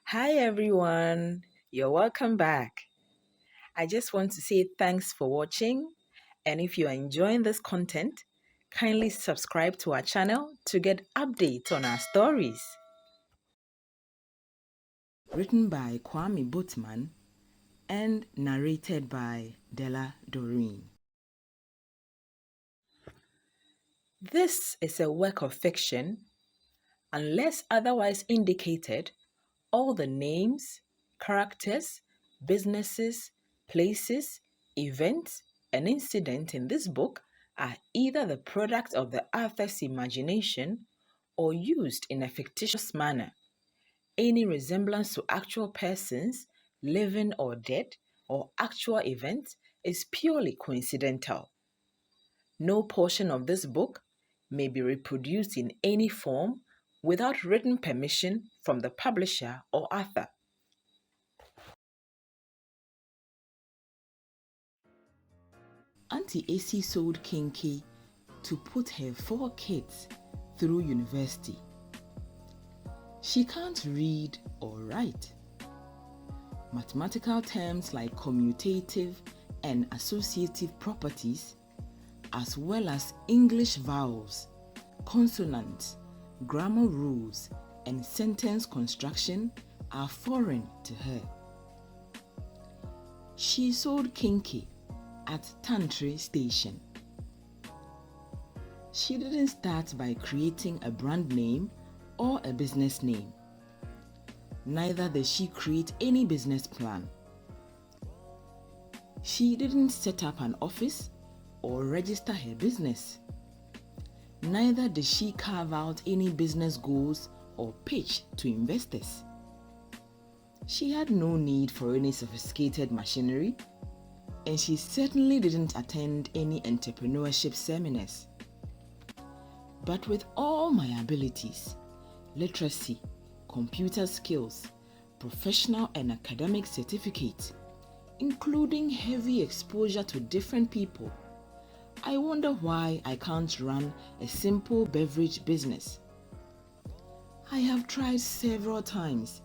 Hi everyone, you're welcome back. I just want to say thanks for watching, and if you're enjoying this content, kindly subscribe to our channel to get updates on our stories. Written by Kwame Boatman and narrated by Della Doreen. This is a work of fiction. Unless otherwise indicated, all the names, characters, businesses, places, events, and incidents in this book are either the product of the author's imagination or used in a fictitious manner. Any resemblance to actual persons, living or dead, or actual events is purely coincidental. No portion of this book may be reproduced in any form without written permission from the publisher or author. Auntie Esi sold Kenkey to put her 4 kids through university. She can't read or write. Mathematical terms like commutative and associative properties, as well as English vowels, consonants, grammar rules, and sentence construction are foreign to her. She sold Kenkey at Tantri Station. She didn't start by creating a brand name or a business name. Neither did she create any business plan. She didn't set up an office or register her business. Neither did she carve out any business goals or pitch to investors. She had no need for any sophisticated machinery, and she certainly didn't attend any entrepreneurship seminars. But with all my abilities, literacy, computer skills, professional and academic certificates, including heavy exposure to different people, I wonder why I can't run a simple beverage business. I have tried several times,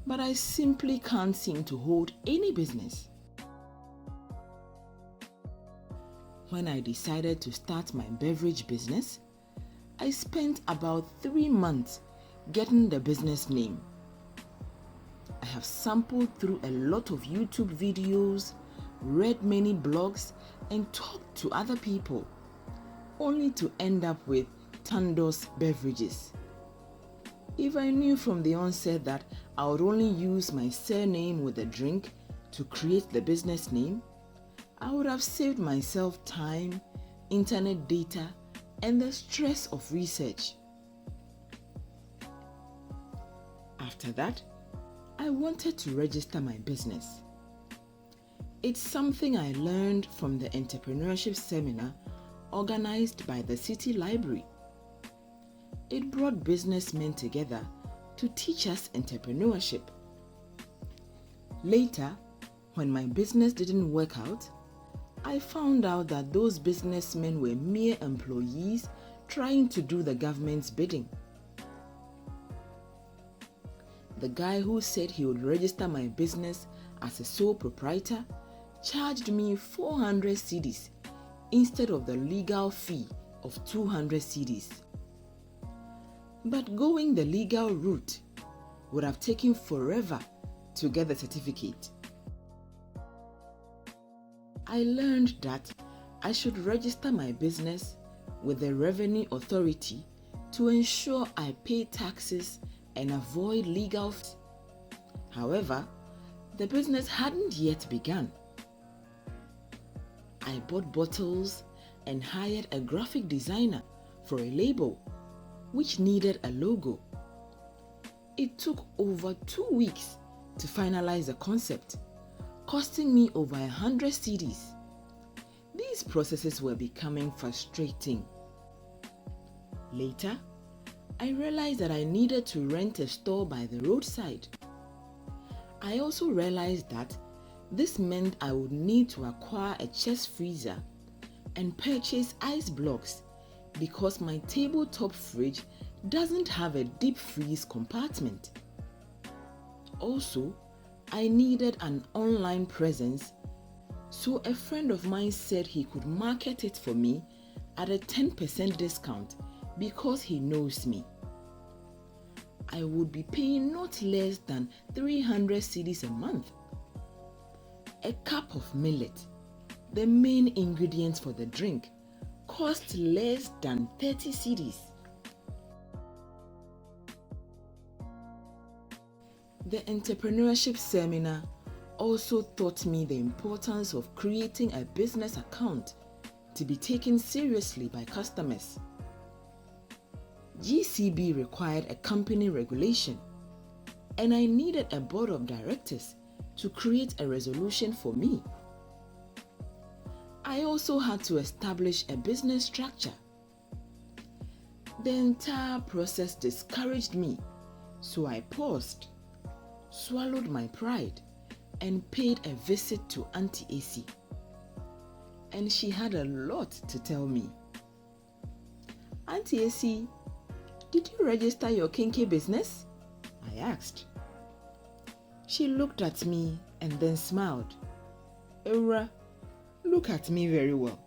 but I simply can't seem to hold any business. When I decided to start my beverage business, I spent about 3 months getting the business name. I have sampled through a lot of YouTube videos, read many blogs, and talked to other people, only to end up with Tandoh's Beverages. If I knew from the onset that I would only use my surname with the drink to create the business name, I would have saved myself time, internet data, and the stress of research. After that, I wanted to register my business. It's something I learned from the entrepreneurship seminar organized by the City Library. It brought businessmen together to teach us entrepreneurship. Later, when my business didn't work out, I found out that those businessmen were mere employees trying to do the government's bidding. The guy who said he would register my business as a sole proprietor charged me 400 cedis instead of the legal fee of 200 cedis. But going the legal route would have taken forever to get the certificate. I learned that I should register my business with the Revenue Authority to ensure I pay taxes and avoid legal fees. However, the business hadn't yet begun. I bought bottles and hired a graphic designer for a label, which needed a logo. It took over 2 weeks to finalize the concept, costing me over 100 cedis. These processes were becoming frustrating. Later, I realized that I needed to rent a store by the roadside. I also realized that this meant I would need to acquire a chest freezer and purchase ice blocks because my tabletop fridge doesn't have a deep freeze compartment. Also, I needed an online presence, so a friend of mine said he could market it for me at a 10% discount because he knows me. I would be paying not less than 300 cedis a month. A cup of millet, the main ingredient for the drink, cost less than 30 cedis. The entrepreneurship seminar also taught me the importance of creating a business account to be taken seriously by customers. GCB required a company regulation, and I needed a board of directors to create a resolution for me. I also had to establish a business structure. The entire process discouraged me, so I paused, swallowed my pride, and paid a visit to Auntie Esi. And she had a lot to tell me. Auntie Esi, did you register your Kenkey business? I asked. She looked at me and then smiled. Ewura, look at me very well.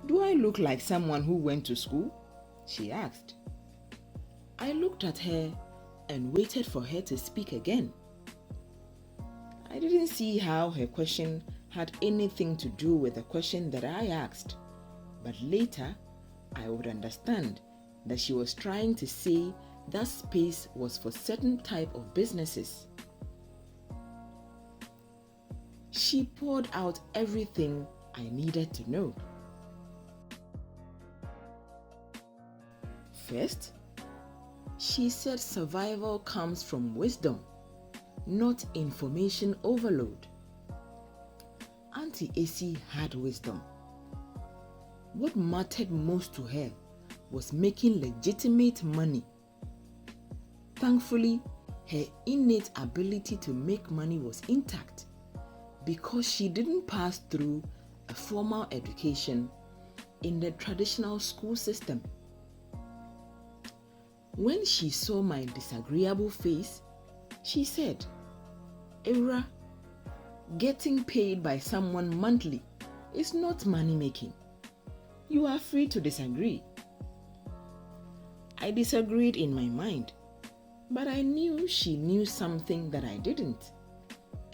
Do I look like someone who went to school? She asked. I looked at her and waited for her to speak again. I didn't see how her question had anything to do with the question that I asked, but later I would understand that she was trying to say that space was for certain type of businesses. She poured out everything I needed to know. First, she said survival comes from wisdom, not information overload. Auntie Esi had wisdom. What mattered most to her was making legitimate money. Thankfully, her innate ability to make money was intact because she didn't pass through a formal education in the traditional school system. When she saw my disagreeable face, she said, Ewura, getting paid by someone monthly is not money making. You are free to disagree. I disagreed in my mind, but I knew she knew something that I didn't,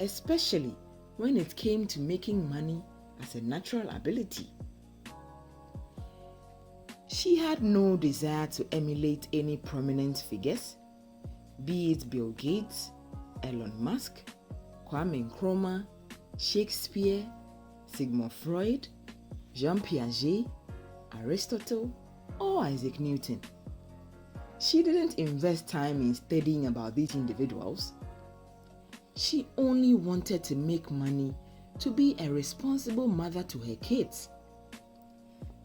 especially when it came to making money as a natural ability. She had no desire to emulate any prominent figures, be it Bill Gates, Elon Musk, Kwame Nkrumah, Shakespeare, Sigmund Freud, Jean Piaget, Aristotle, or Isaac Newton. She didn't invest time in studying about these individuals. She only wanted to make money to be a responsible mother to her kids.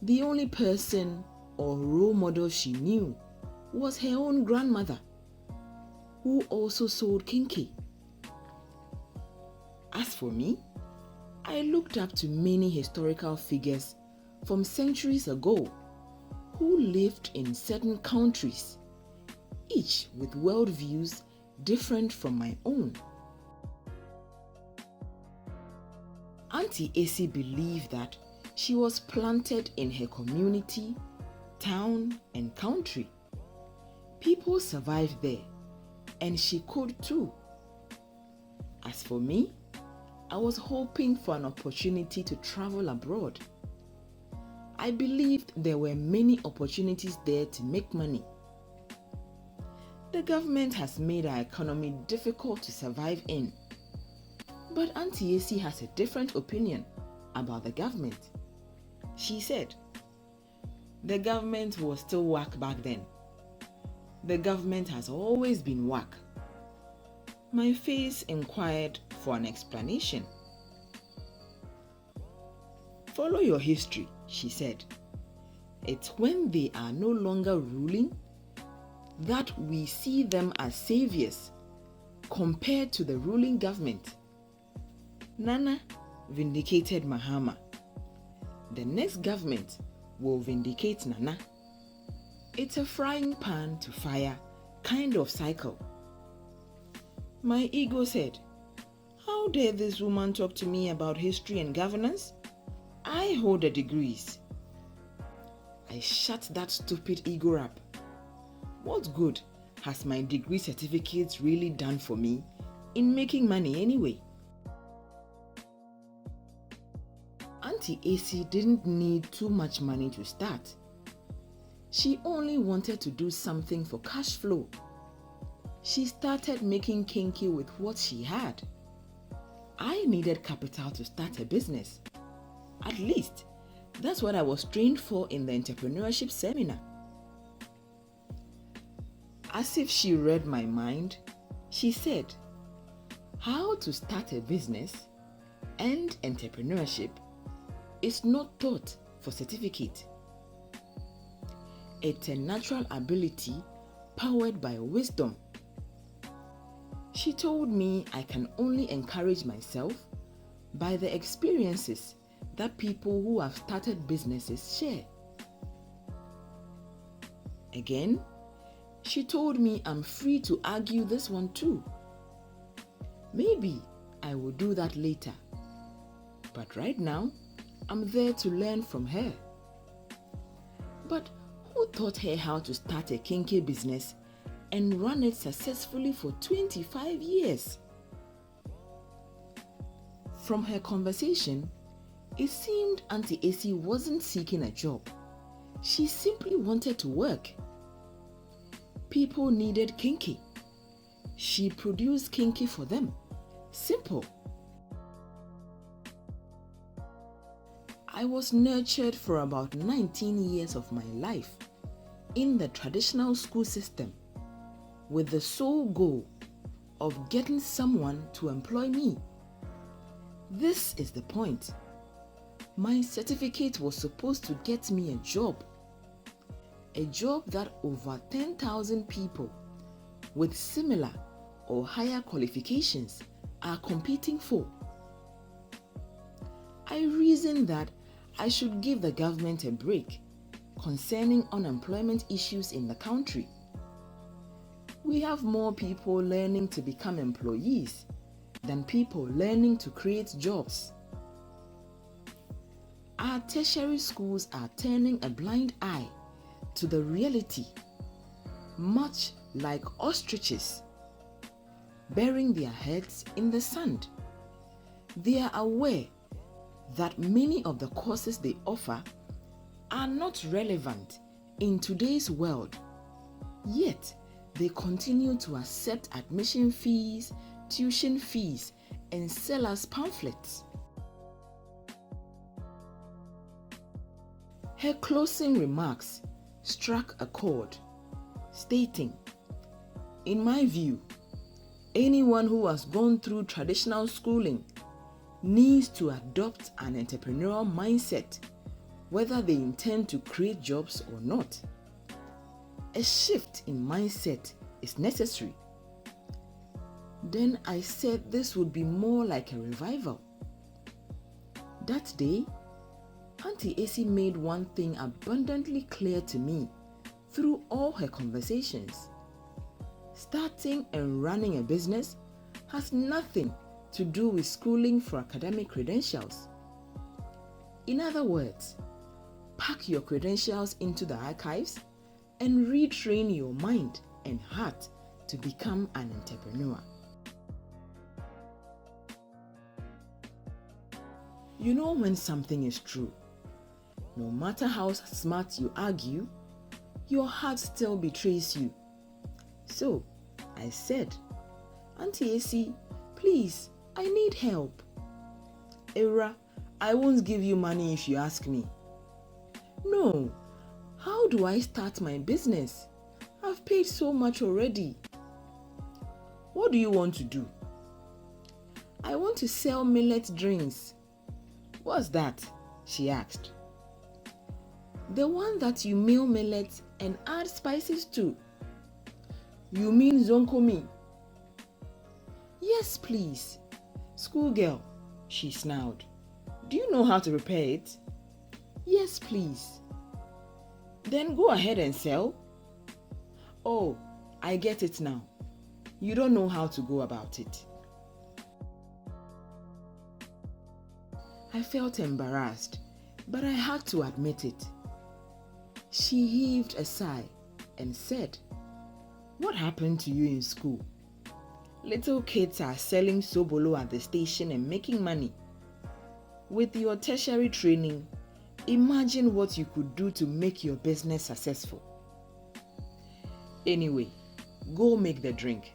The only person or role model she knew was her own grandmother, who also sold Kenkey. As for me, I looked up to many historical figures from centuries ago who lived in certain countries, each with worldviews different from my own. Auntie Esi believed that she was planted in her community, town, and country. People survived there, and she could too. As for me, I was hoping for an opportunity to travel abroad. I believed there were many opportunities there to make money. The government has made our economy difficult to survive in. But Auntie Esi has a different opinion about the government. She said, the government was still whack back then. The government has always been whack. My face inquired for an explanation. Follow your history, she said. It's when they are no longer ruling that we see them as saviors compared to the ruling government. Nana vindicated Mahama. The next government will vindicate Nana. It's a frying pan to fire kind of cycle. My ego said, how dare this woman talk to me about history and governance? I hold the degrees. I shut that stupid ego up. What good has my degree certificates really done for me in making money anyway? Auntie Esi didn't need too much money to start. She only wanted to do something for cash flow. She started making Kenkey with what she had. I needed capital to start a business. At least, that's what I was trained for in the entrepreneurship seminar. As if she read my mind, she said, how to start a business and entrepreneurship is not taught for certificate. It's a natural ability powered by wisdom. She told me I can only encourage myself by the experiences that people who have started businesses share. Again, she told me I'm free to argue this one too. Maybe I will do that later. But right now, I'm there to learn from her. But who taught her how to start a Kenkey business and run it successfully for 25 years? From her conversation, it seemed Auntie Esi wasn't seeking a job. She simply wanted to work. People needed Kenkey. She produced Kenkey for them. Simple. I was nurtured for about 19 years of my life in the traditional school system with the sole goal of getting someone to employ me. This is the point. My certificate was supposed to get me a job that over 10,000 people with similar or higher qualifications are competing for. I reasoned that I should give the government a break concerning unemployment issues in the country. We have more people learning to become employees than people learning to create jobs. Our tertiary schools are turning a blind eye to the reality, much like ostriches burying their heads in the sand. They are aware that many of the courses they offer are not relevant in today's world, yet they continue to accept admission fees, tuition fees, and sell us pamphlets. Her closing remarks struck a chord, stating, in my view, anyone who has gone through traditional schooling needs to adopt an entrepreneurial mindset, whether they intend to create jobs or not. A shift in mindset is necessary. Then I said this would be more like a revival. That day, Auntie Esi made one thing abundantly clear to me through all her conversations. Starting and running a business has nothing to do with schooling for academic credentials. In other words, pack your credentials into the archives and retrain your mind and heart to become an entrepreneur. You know when something is true. No matter how smart you argue, your heart still betrays you. So, I said, Auntie Esi, please, I need help. Ewura, I won't give you money if you ask me. No, how do I start my business? I've paid so much already. What do you want to do? I want to sell millet drinks. What's that? She asked. The one that you mill millet and add spices to. You mean Zonkomi? Yes, please. Schoolgirl, she snarled. Do you know how to prepare it? Yes, please. Then go ahead and sell. Oh, I get it now. You don't know how to go about it. I felt embarrassed, but I had to admit it. She heaved a sigh and said, "What happened to you in school? Little kids are selling sobolo at the station and making money. With your tertiary training, imagine what you could do to make your business successful. Anyway, go make the drink.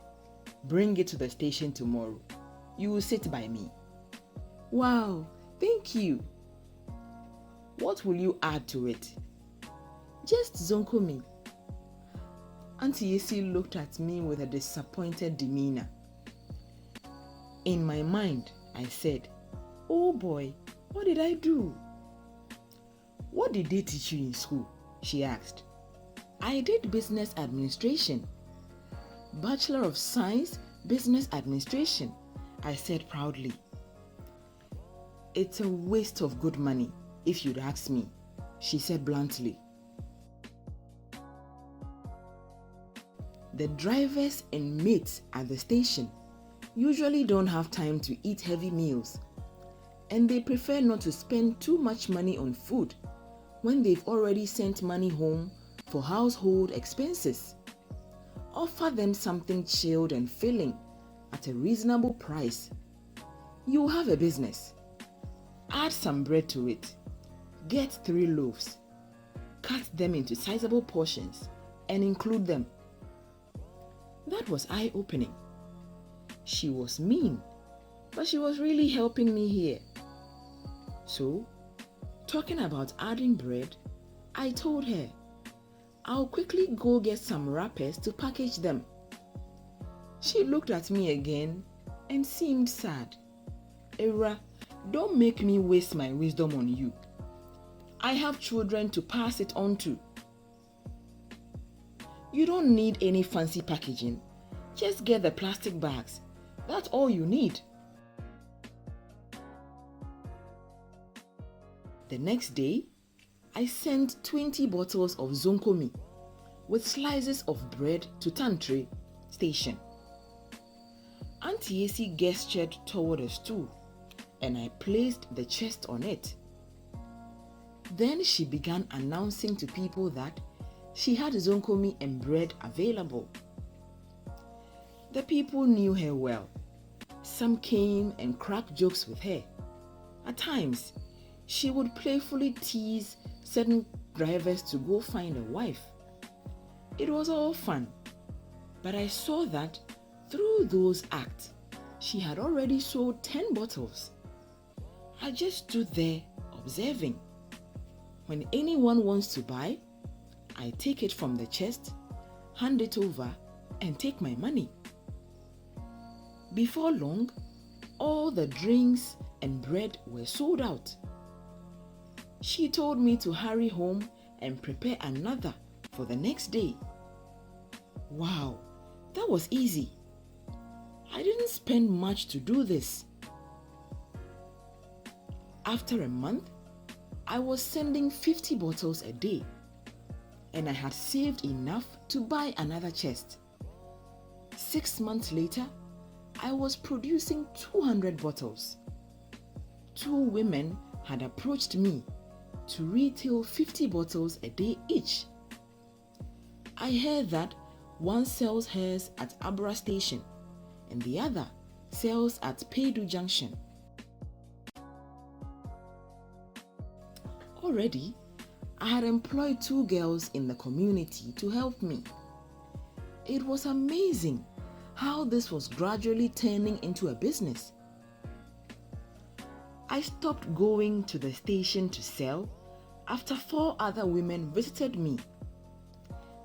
Bring it to the station tomorrow. You will sit by me." "Wow, thank you." "What will you add to it?" "Just Zonkomi." Auntie Esi looked at me with a disappointed demeanor. In my mind, I said, "Oh boy, what did I do?" "What did they teach you in school?" she asked. "I did business administration." "Bachelor of Science, Business Administration," I said proudly. "It's a waste of good money, if you'd ask me," she said bluntly. The drivers and mates at the station usually don't have time to eat heavy meals, and they prefer not to spend too much money on food when they've already sent money home for household expenses. Offer them something chilled and filling at a reasonable price. You'll have a business. Add some bread to it. Get 3 loaves. Cut them into sizable portions and include them. That was eye-opening. She was mean, but she was really helping me here. So, talking about adding bread, I told her, "I'll quickly go get some wrappers to package them." She looked at me again and seemed sad. "Ewura, don't make me waste my wisdom on you. I have children to pass it on to." "You don't need any fancy packaging. Just get the plastic bags. That's all you need." The next day, I sent 20 bottles of Zonkomi with slices of bread to Tantre station. Auntie Esi gestured toward a stool, and I placed the chest on it. Then she began announcing to people that she had Zonkomi and bread available. The people knew her well. Some came and cracked jokes with her. At times, she would playfully tease certain drivers to go find a wife. It was all fun, but I saw that through those acts, she had already sold 10 bottles. I just stood there observing. When anyone wants to buy, I take it from the chest, hand it over, and take my money. Before long, all the drinks and bread were sold out. She told me to hurry home and prepare another for the next day. Wow, that was easy. I didn't spend much to do this. After a month, I was sending 50 bottles a day, and I had saved enough to buy another chest. 6 months later, I was producing 200 bottles. 2 women had approached me to retail 50 bottles a day each. I heard that one sells hers at Abra Station and the other sells at Peidu Junction. Already, I had employed 2 girls in the community to help me. It was amazing how this was gradually turning into a business. I stopped going to the station to sell after 4 other women visited me.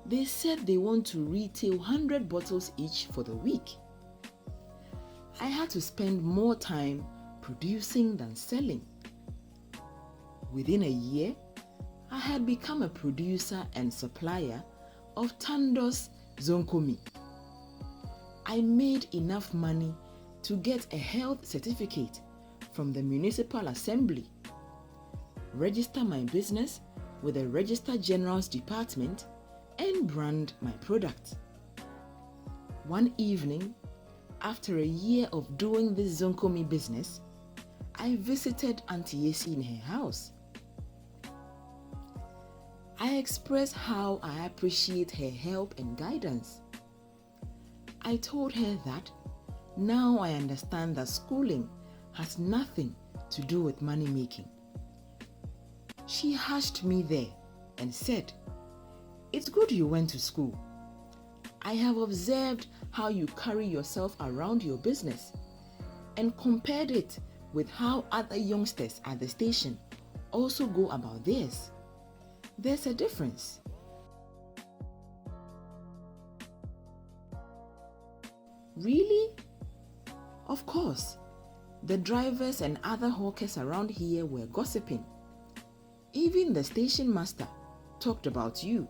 They said they want to retail 100 bottles each for the week. I had to spend more time producing than selling. Within a year, I had become a producer and supplier of Tandoh's Zonkomi. I made enough money to get a health certificate from the municipal assembly, register my business with the Register General's Department, and brand my product. One evening, after a year of doing this Zonkomi business, I visited Auntie Esi in her house. I expressed how I appreciate her help and guidance. I told her that now I understand that schooling has nothing to do with money making. She hushed me there and said, "It's good you went to school. I have observed how you carry yourself around your business and compared it with how other youngsters at the station also go about theirs. There's a difference." Really? Of course. The drivers and other hawkers around here were gossiping. Even the station master talked about you.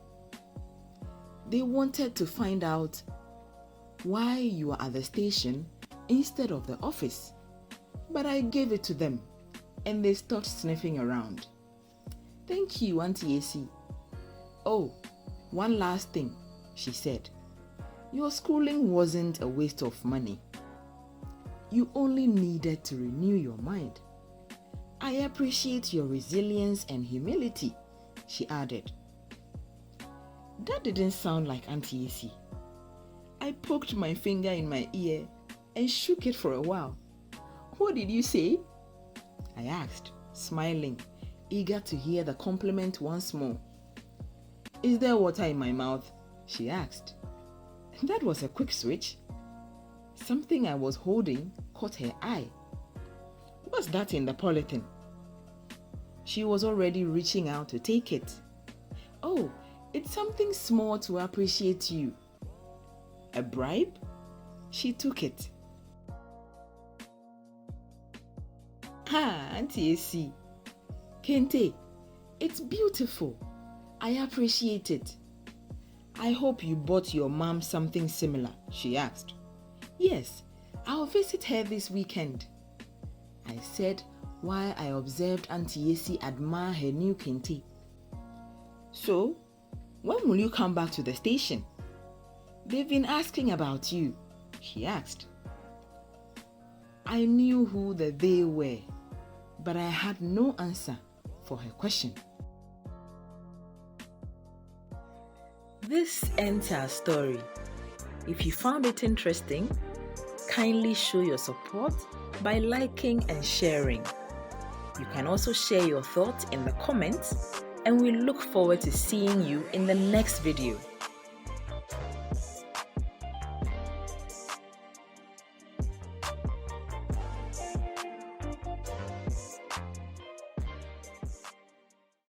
They wanted to find out why you are at the station instead of the office. But I gave it to them and they stopped sniffing around. "Thank you, Auntie Esi. Oh, one last thing," she said. "Your schooling wasn't a waste of money. You only needed to renew your mind. I appreciate your resilience and humility," she added. That didn't sound like Auntie Esi. I poked my finger in my ear and shook it for a while. "What did you say?" I asked, smiling, eager to hear the compliment once more. "Is there water in my mouth?" she asked. That was a quick switch. Something I was holding caught her eye. "What's that in the polythene?" She was already reaching out to take it. "Oh, it's something small to appreciate you." "A bribe?" She took it. "Ah, Auntie Esi. Kenkey, it's beautiful. I appreciate it." "I hope you bought your mom something similar," she asked. "Yes, I'll visit her this weekend," I said while I observed Auntie Esi admire her new Kenkey. "So, when will you come back to the station?" "They've been asking about you," she asked. I knew who the they were, but I had no answer for her question. This ends our story. If you found it interesting, kindly show your support by liking and sharing. You can also share your thoughts in the comments, and we look forward to seeing you in the next video.